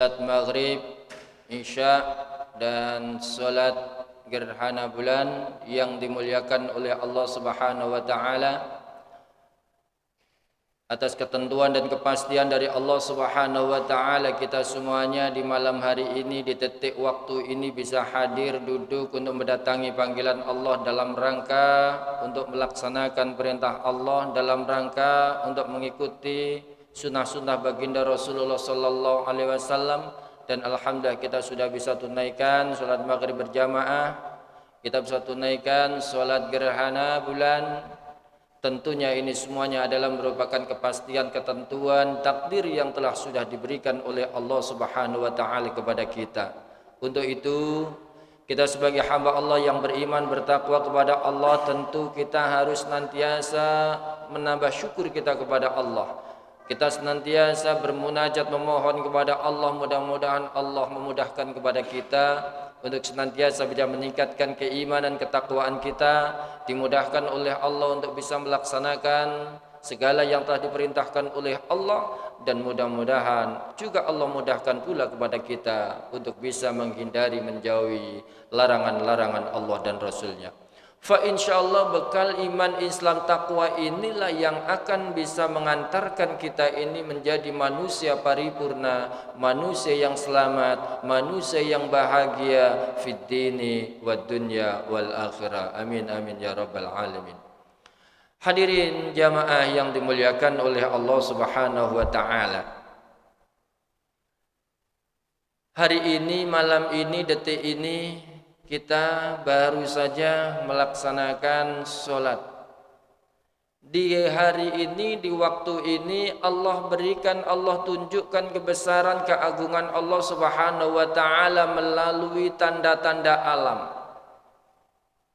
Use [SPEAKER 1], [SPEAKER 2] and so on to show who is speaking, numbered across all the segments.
[SPEAKER 1] salat maghrib, isya dan salat gerhana bulan yang dimuliakan oleh Allah Subhanahu wa taala. Atas ketentuan dan kepastian dari Allah Subhanahu wa taala, kita semuanya di malam hari ini, di detik waktu ini bisa hadir duduk untuk mendatangi panggilan Allah dalam rangka untuk melaksanakan perintah Allah, dalam rangka untuk mengikuti sunnah-sunnah baginda Rasulullah sallallahu alaihi wasallam. Dan alhamdulillah kita sudah bisa tunaikan salat maghrib berjamaah, kita bisa tunaikan salat gerhana bulan. Tentunya ini semuanya adalah merupakan kepastian, ketentuan, takdir yang telah sudah diberikan oleh Allah Subhanahu wa taala kepada kita. Untuk itu, kita sebagai hamba Allah yang beriman, bertakwa kepada Allah, tentu kita harus senantiasa menambah syukur kita kepada Allah. Kita senantiasa bermunajat, memohon kepada Allah, mudah-mudahan Allah memudahkan kepada kita untuk senantiasa bisa meningkatkan keimanan, ketakwaan kita, dimudahkan oleh Allah untuk bisa melaksanakan segala yang telah diperintahkan oleh Allah, dan mudah-mudahan juga Allah mudahkan pula kepada kita untuk bisa menghindari, menjauhi larangan-larangan Allah dan Rasulnya. Fa insyaallah bekal iman, Islam, takwa inilah yang akan bisa mengantarkan kita ini menjadi manusia paripurna, manusia yang selamat, manusia yang bahagia fid dini wad dunya wal akhirah. Amin amin ya rabbal alamin. Hadirin jamaah yang dimuliakan oleh Allah Subhanahu wa taala. Hari ini, malam ini, detik ini kita baru saja melaksanakan sholat. Di hari ini, di waktu ini, Allah berikan, Allah tunjukkan kebesaran, keagungan Allah Subhanahu wa taala melalui tanda-tanda alam,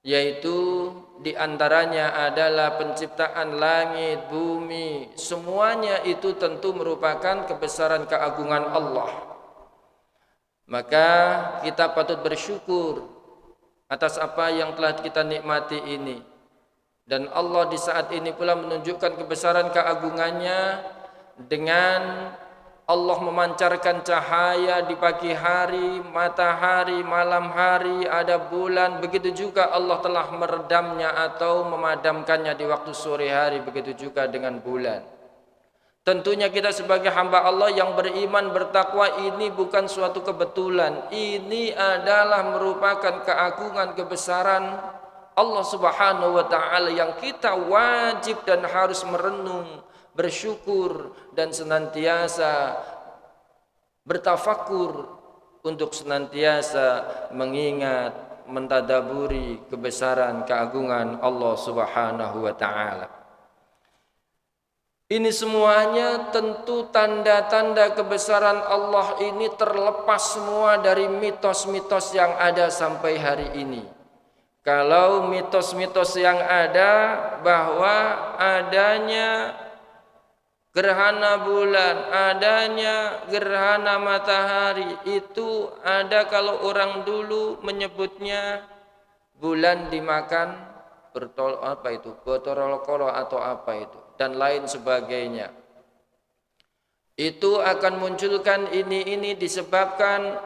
[SPEAKER 1] yaitu di antaranya adalah penciptaan langit, bumi. Semuanya itu tentu merupakan kebesaran, keagungan Allah. Maka kita patut bersyukur atas apa yang telah kita nikmati ini. Dan Allah di saat ini pula menunjukkan kebesaran keagungannya dengan Allah memancarkan cahaya di pagi hari, matahari, malam hari, ada bulan. Begitu juga Allah telah meredamnya atau memadamkannya di waktu sore hari. Begitu juga dengan bulan. Tentunya kita sebagai hamba Allah yang beriman, bertakwa, ini bukan suatu kebetulan. Ini adalah merupakan keagungan, kebesaran Allah Subhanahu wa taala yang kita wajib dan harus merenung, bersyukur, dan senantiasa bertafakur untuk senantiasa mengingat, mentadaburi kebesaran, keagungan Allah Subhanahu wa taala. Ini semuanya tentu tanda-tanda kebesaran Allah ini terlepas semua dari mitos-mitos yang ada sampai hari ini. Kalau mitos-mitos yang ada bahwa adanya gerhana bulan, adanya gerhana matahari, itu ada kalau orang dulu menyebutnya bulan dimakan botorolokolo atau apa itu, dan lain sebagainya. Itu akan munculkan ini disebabkan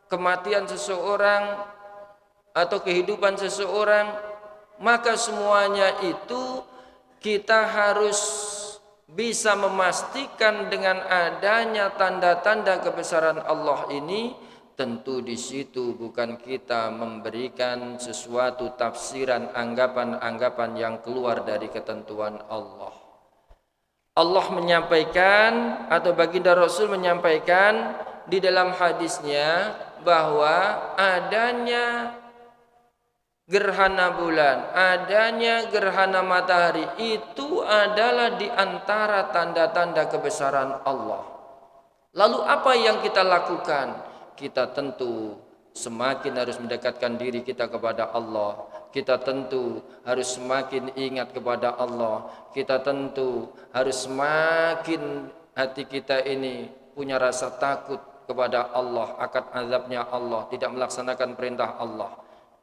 [SPEAKER 1] kematian seseorang atau kehidupan seseorang. Maka semuanya itu kita harus bisa memastikan dengan adanya tanda-tanda kebesaran Allah ini. Tentu di situ bukan kita memberikan sesuatu tafsiran, anggapan-anggapan yang keluar dari ketentuan Allah. Allah menyampaikan atau baginda Rasul menyampaikan di dalam hadisnya bahwa adanya gerhana bulan, adanya gerhana matahari itu adalah di antara tanda-tanda kebesaran Allah. Lalu apa yang kita lakukan? Kita tentu semakin harus mendekatkan diri kita kepada Allah. Kita tentu harus semakin ingat kepada Allah. Kita tentu harus semakin hati kita ini punya rasa takut kepada Allah, akan azabnya Allah, tidak melaksanakan perintah Allah.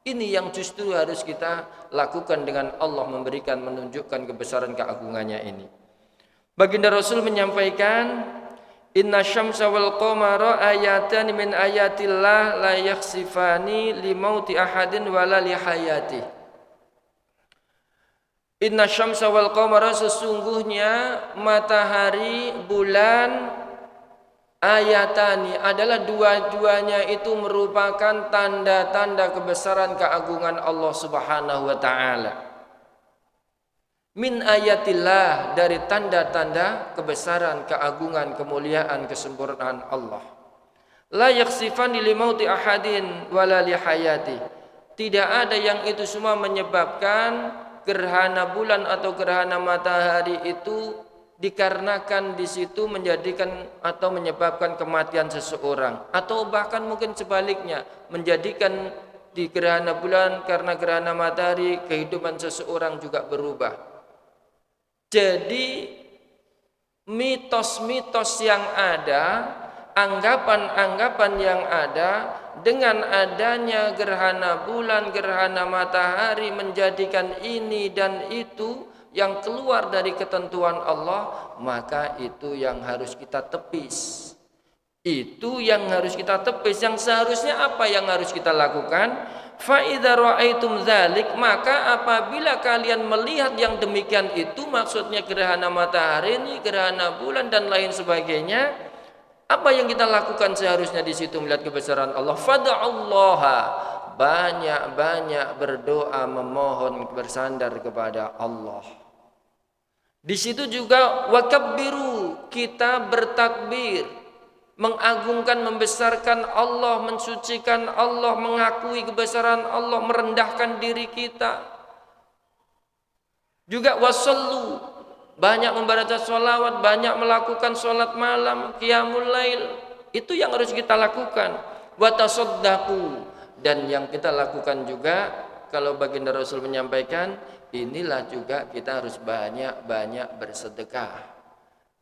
[SPEAKER 1] Ini yang justru harus kita lakukan dengan Allah memberikan, menunjukkan kebesaran keagungannya ini. Baginda Rasul menyampaikan, Inna syamsa wal qamara ayatan min ayatillah la yakhsifani limauti ahadin wala lihayati. Inna syamsa wal qamara, sesungguhnya matahari, bulan, ayatani adalah dua-duanya itu merupakan tanda-tanda kebesaran keagungan Allah Subhanahu wa taala. Min ayatillah, dari tanda-tanda kebesaran, keagungan, kemuliaan, kesempurnaan Allah. La yakhsifani limauti ahadin wala lihayati. Tidak ada yang itu semua menyebabkan gerhana bulan atau gerhana matahari itu dikarenakan di situ menjadikan atau menyebabkan kematian seseorang, atau bahkan mungkin sebaliknya menjadikan di gerhana bulan karena gerhana matahari kehidupan seseorang juga berubah. Jadi mitos-mitos yang ada, anggapan-anggapan yang ada dengan adanya gerhana bulan, gerhana matahari menjadikan ini dan itu yang keluar dari ketentuan Allah, maka itu yang harus kita tepis. Itu yang harus kita tepis. Yang seharusnya apa yang harus kita lakukan? Fa idza ra'aitum dzalik, maka apabila kalian melihat yang demikian itu, maksudnya gerhana matahari ini, gerhana bulan dan lain sebagainya, apa yang kita lakukan seharusnya di situ melihat kebesaran Allah? Fad'allaha, banyak-banyak berdoa, memohon, bersandar kepada Allah. Di situ juga wakabbiru, kita bertakbir, mengagungkan, membesarkan Allah, mensucikan Allah, mengakui kebesaran Allah, merendahkan diri kita. Juga wasallu, banyak membaca sholawat, banyak melakukan sholat malam, qiyamul lail. Itu yang harus kita lakukan. Wa tasaddaqu, dan yang kita lakukan juga, kalau baginda Rasul menyampaikan, inilah juga kita harus banyak-banyak bersedekah.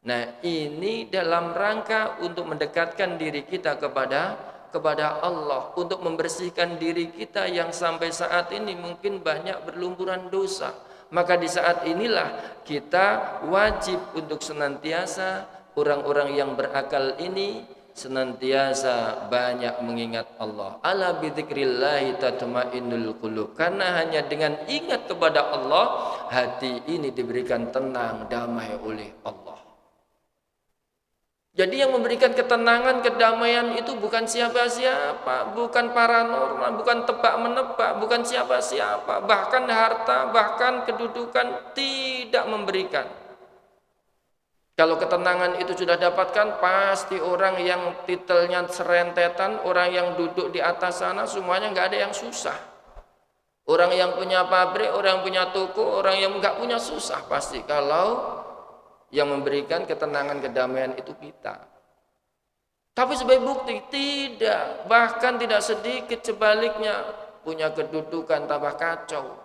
[SPEAKER 1] Nah, ini dalam rangka untuk mendekatkan diri kita kepada Allah, untuk membersihkan diri kita yang sampai saat ini mungkin banyak berlumpuran dosa. Maka di saat inilah kita wajib untuk senantiasa, orang-orang yang berakal ini senantiasa banyak mengingat Allah. Ala bidzikrillahi tatma'innul qulub, karena hanya dengan ingat kepada Allah, hati ini diberikan tenang, damai oleh Allah. Jadi yang memberikan ketenangan, kedamaian itu bukan siapa-siapa, bukan paranormal, bukan tebak-menebak, bukan siapa-siapa, bahkan harta, bahkan kedudukan tidak memberikan. Kalau ketenangan itu sudah dapatkan, pasti orang yang titelnya serentetan, orang yang duduk di atas sana, semuanya nggak ada yang susah. Orang yang punya pabrik, orang yang punya toko, orang yang nggak punya susah pasti. Kalau yang memberikan ketenangan, kedamaian itu kita. Tapi sebagai bukti tidak, bahkan tidak sedikit sebaliknya, punya kedudukan tambah kacau,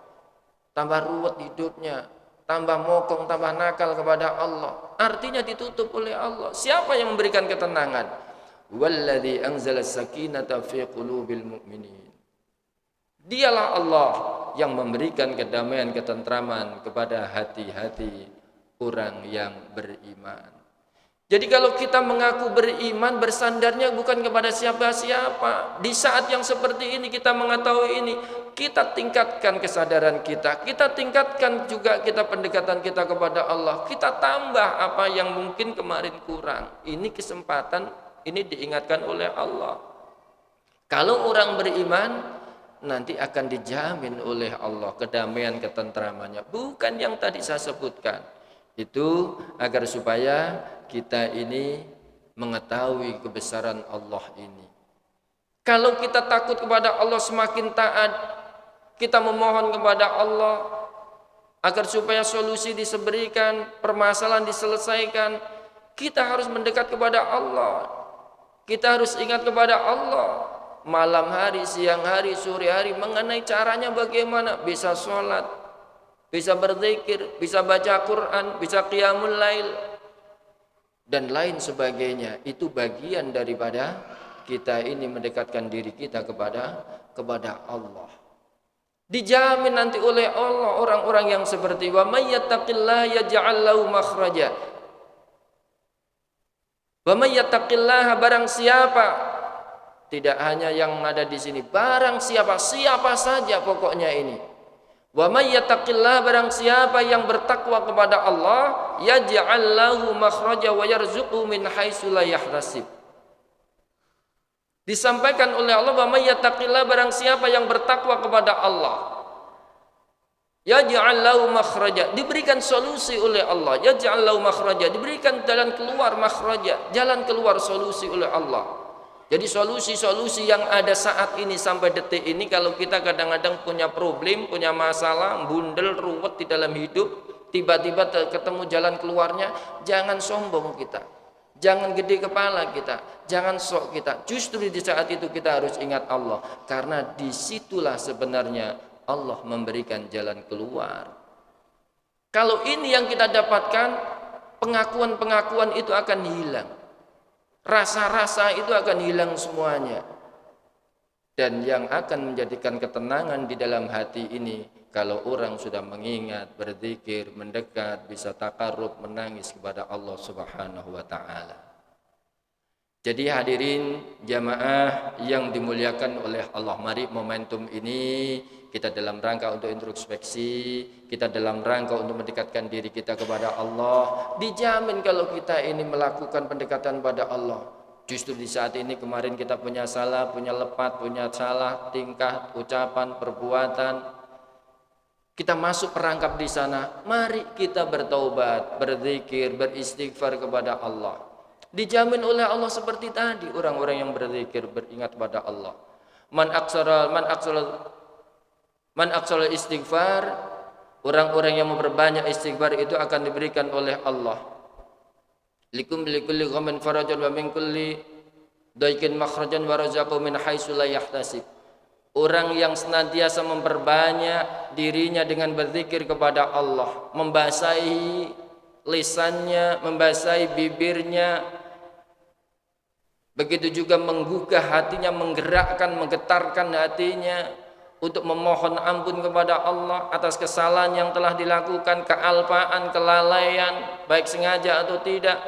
[SPEAKER 1] tambah ruwet hidupnya, tambah mokong, tambah nakal kepada Allah. Artinya ditutup oleh Allah. Siapa yang memberikan ketenangan? Walladzi anzala sakinata fi qulubil mu'minin. Dialah Allah yang memberikan kedamaian, ketentraman kepada hati-hati orang yang beriman. Jadi kalau kita mengaku beriman, bersandarnya bukan kepada siapa-siapa. Di saat yang seperti ini kita mengetahui ini, kita tingkatkan kesadaran kita, kita tingkatkan juga kita pendekatan kita kepada Allah, kita tambah apa yang mungkin kemarin kurang. Ini kesempatan, ini diingatkan oleh Allah. Kalau orang beriman, nanti akan dijamin oleh Allah kedamaian, ketentramannya, bukan yang tadi saya sebutkan. Itu agar supaya kita ini mengetahui kebesaran Allah ini. Kalau kita takut kepada Allah, semakin taat, kita memohon kepada Allah agar supaya solusi diberikan, permasalahan diselesaikan, kita harus mendekat kepada Allah. Kita harus ingat kepada Allah malam hari, siang hari, sore hari, mengenai caranya bagaimana bisa sholat, bisa berzikir, bisa baca Quran, bisa qiyamul lail dan lain sebagainya. Itu bagian daripada kita ini mendekatkan diri kita kepada Allah. Dijamin nanti oleh Allah orang-orang yang seperti wa may yattaqillaha yaj'al lahu makhraja. Wa may yattaqillaha, barang siapa, tidak hanya yang ada di sini, barang siapa, siapa saja pokoknya ini. Wa may yattaqillaha, barang siapa yang bertakwa kepada Allah, yaj'al lahu makhraja wa yarzuqhu min haitsu la yahtasib. Disampaikan oleh Allah, wa may yattaqillaha, barang siapa yang bertakwa kepada Allah, yaj'al lahu makhraja, diberikan solusi oleh Allah. Yaj'al lahu makhraja, diberikan jalan keluar, makhraja, jalan keluar, solusi oleh Allah. Jadi solusi-solusi yang ada saat ini sampai detik ini, kalau kita kadang-kadang punya problem, punya masalah, bundel, ruwet di dalam hidup, tiba-tiba ketemu jalan keluarnya, jangan sombong kita, jangan gede kepala kita, jangan sok kita. Justru di saat itu kita harus ingat Allah, karena disitulah sebenarnya Allah memberikan jalan keluar. Kalau ini yang kita dapatkan, pengakuan-pengakuan itu akan hilang, rasa-rasa itu akan hilang semuanya. Dan yang akan menjadikan ketenangan di dalam hati ini, kalau orang sudah mengingat, berzikir, mendekat, bisa takarrub, menangis kepada Allah Subhanahu wa ta'ala. Jadi hadirin jamaah yang dimuliakan oleh Allah, mari momentum ini kita dalam rangka untuk introspeksi, kita dalam rangka untuk mendekatkan diri kita kepada Allah. Dijamin kalau kita ini melakukan pendekatan pada Allah. Justru di saat ini kemarin kita punya salah, punya lepat, punya salah tingkah, ucapan, perbuatan, kita masuk perangkap di sana. Mari kita bertaubat, berzikir, beristighfar kepada Allah. Dijamin oleh Allah seperti tadi, orang-orang yang berzikir, beringat pada Allah. Man aksara istighfar, orang-orang yang memperbanyak istighfar itu akan diberikan oleh Allah. Likulli ghammin farajan wa min kulli daikin makhrajan wa razaqu min haitsu la yahtasib. Orang yang senantiasa memperbanyak dirinya dengan berzikir kepada Allah, membasahi lisannya, membasahi bibirnya, begitu juga menggugah hatinya, menggerakkan, menggetarkan hatinya untuk memohon ampun kepada Allah atas kesalahan yang telah dilakukan, kealpaan, kelalaian, baik sengaja atau tidak.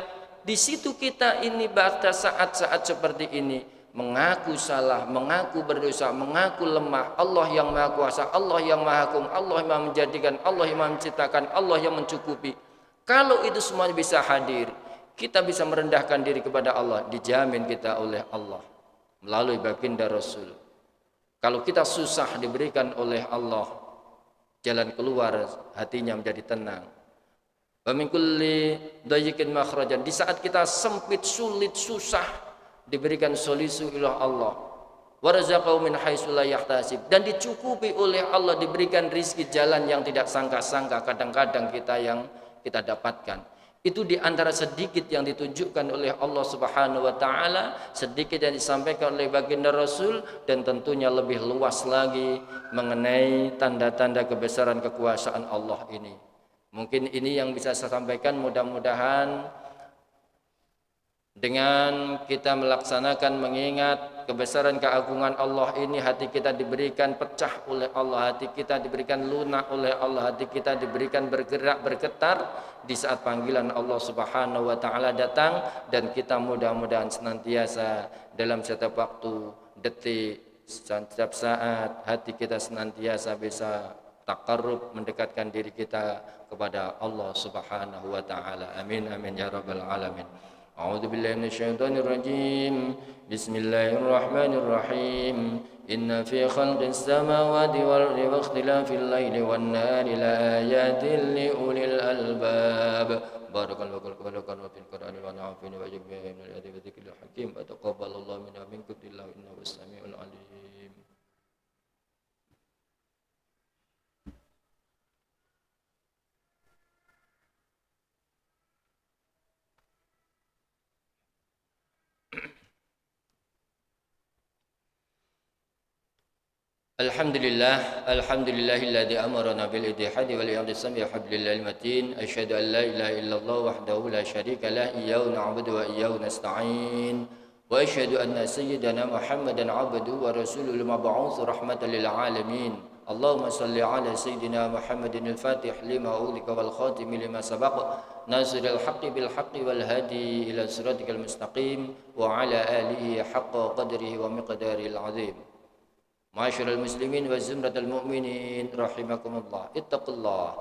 [SPEAKER 1] Di situ kita ini pada saat-saat seperti ini mengaku salah, mengaku berdosa, mengaku lemah. Allah yang maha kuasa, Allah yang maha hukum, Allah yang menjadikan, Allah yang menciptakan, Allah yang mencukupi. Kalau itu semuanya bisa hadir, kita bisa merendahkan diri kepada Allah, dijamin kita oleh Allah melalui baginda Rasul. Kalau kita susah, diberikan oleh Allah jalan keluar, hatinya menjadi tenang. Wa min kulli dayiqin makhrajan, di saat kita sempit, sulit, susah, diberikan solusi oleh Allah. Wa razaqahu min haitsu la yahtasib, dan dicukupi oleh Allah, diberikan rizki jalan yang tidak sangka-sangka kadang-kadang kita dapatkan. Itu di antara sedikit yang ditunjukkan oleh Allah Subhanahu wa taala, sedikit yang disampaikan oleh baginda Rasul, dan tentunya lebih luas lagi mengenai tanda-tanda kebesaran kekuasaan Allah ini. Mungkin ini yang bisa saya sampaikan, mudah-mudahan dengan kita melaksanakan mengingat kebesaran keagungan Allah ini, hati kita diberikan pecah oleh Allah, hati kita diberikan lunak oleh Allah, hati kita diberikan bergerak, bergetar di saat panggilan Allah Subhanahu wa taala datang, dan kita mudah-mudahan senantiasa dalam setiap waktu, detik, setiap saat, hati kita senantiasa bisa takarrub, mendekatkan diri kita kepada Allah Subhanahu wa taala. Amin amin ya rabbal alamin. A'udzu billahi minasyaitonir rajim. Bismillahirrahmanirrahim. Inna fi khalqis samawati wal ardi wa ikhtilafil laili wan nahari laayatin liulil albab. Barakallahu wa fil Qur'ani wa nafa'ani wa jami'il ayati wa dzikril hakim. Wa taqabbalallahu minna minkum innahu was-sami'ul 'alim. Alhamdulillahilladzi amarna bil ittihadi wal i'tisami bihablillahil matin. Asyhadu an la ilaha illallah wahdahu la syarika lah, iyyahu na'budu wa iyyahu nasta'in. Wa asyhadu anna sayyidana Muhammadan 'abduhu wa rasuluhu mab'uts rahmatan lil alamin. اللهم صل على سيدنا محمد الفاتح لما أغلق والخاتم لما سبق ناصر الحق بالحق والهادي إلى صراطك المستقيم وعلى آله حق قدره ومقداره العظيم. Ma'asyiral muslimin wa zumratal mu'minin rahimakumullah. Ittaqullah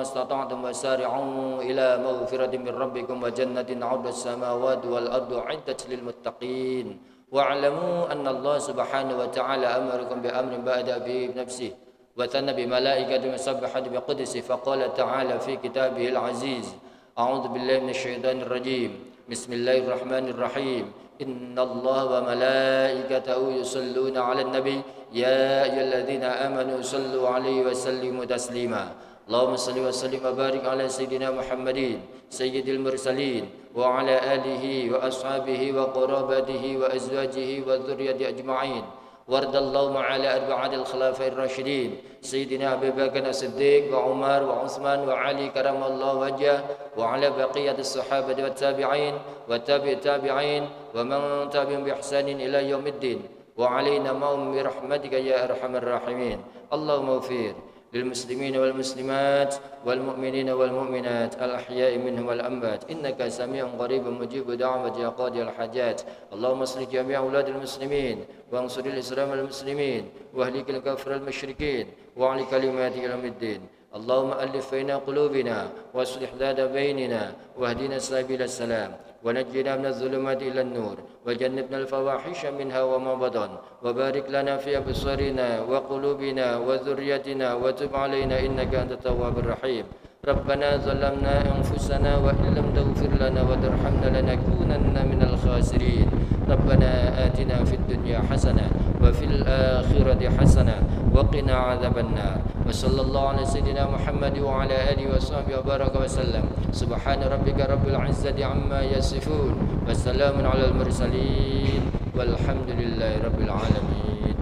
[SPEAKER 1] mastata'tum wasari'u ila maghfiratin min rabbikum wa jannatin 'ardas samawati wal ardu 'iddat lil muttaqin. Wa'lamu anna Allah subhanahu wa ta'ala amarakum bi amrin ba'da bi nafsihi wa tanna bi malaikatihi musabbihati bi qudsi faqala ta'ala fi kitabihil aziz. A'udzu billahi minasy syaithanir rajim. Bismillahirrahmanirrahim. إن الله وملائكته يصلون على النبي يا أيها الذين آمنوا صلوا عليه وسلموا تسليما اللهم صل وسلم وبارك على سيدنا محمد سيد المرسلين وعلى آله وأصحابه وقرابته وأزواجه وذريته أجمعين وارض اللهم على أربعة الخلفاء الراشدين سيدنا أبي بكر الصديق وعمر وعثمان وعلي كرم الله وجهه وعلى بقية الصحابة والتابعين والتابع التابعين ومن تبعهم بإحسان إلى يوم الدين وعلينا معهم برحمتك يا أرحم الراحمين. اللهم اغفر للمسلمين والمسلمات والمؤمنين والمؤمنات الأحياء منهم والأموات إنك سميع قريب مجيب دعوة يا قاضي الحاجات. اللهم اصلح جميع أولاد المسلمين وانصر الإسلام والمسلمين واهلك الكفر المشركين وعلى كلمات يوم الدين. اللهم ألف بين قلوبنا واصلح ذات بيننا واهدنا سبيل السلام ونجنا من الظلمات إلى النور وجنبنا الفواحش منها وما بطن وبارك لنا في أبصارنا وقلوبنا وذريتنا وتب علينا إنك أنت التواب الرحيم. ربنا ظلمنا أنفسنا وإن لم تغفر لنا وترحمنا لنكونن من الخاسرين. ربنا آتنا في الدنيا حسنة وفي الآخرة حسنة وقنا عذاب النار. وصلى الله على سيدنا محمد وعلى آله وصحبه وبارك وسلم. سبحان ربك رب العزة عما يصفون وسلام على المرسلين والحمد لله رب العالمين.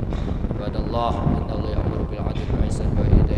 [SPEAKER 1] عباد الله إن الله يأمر بالعدل والإحسان وإيتاء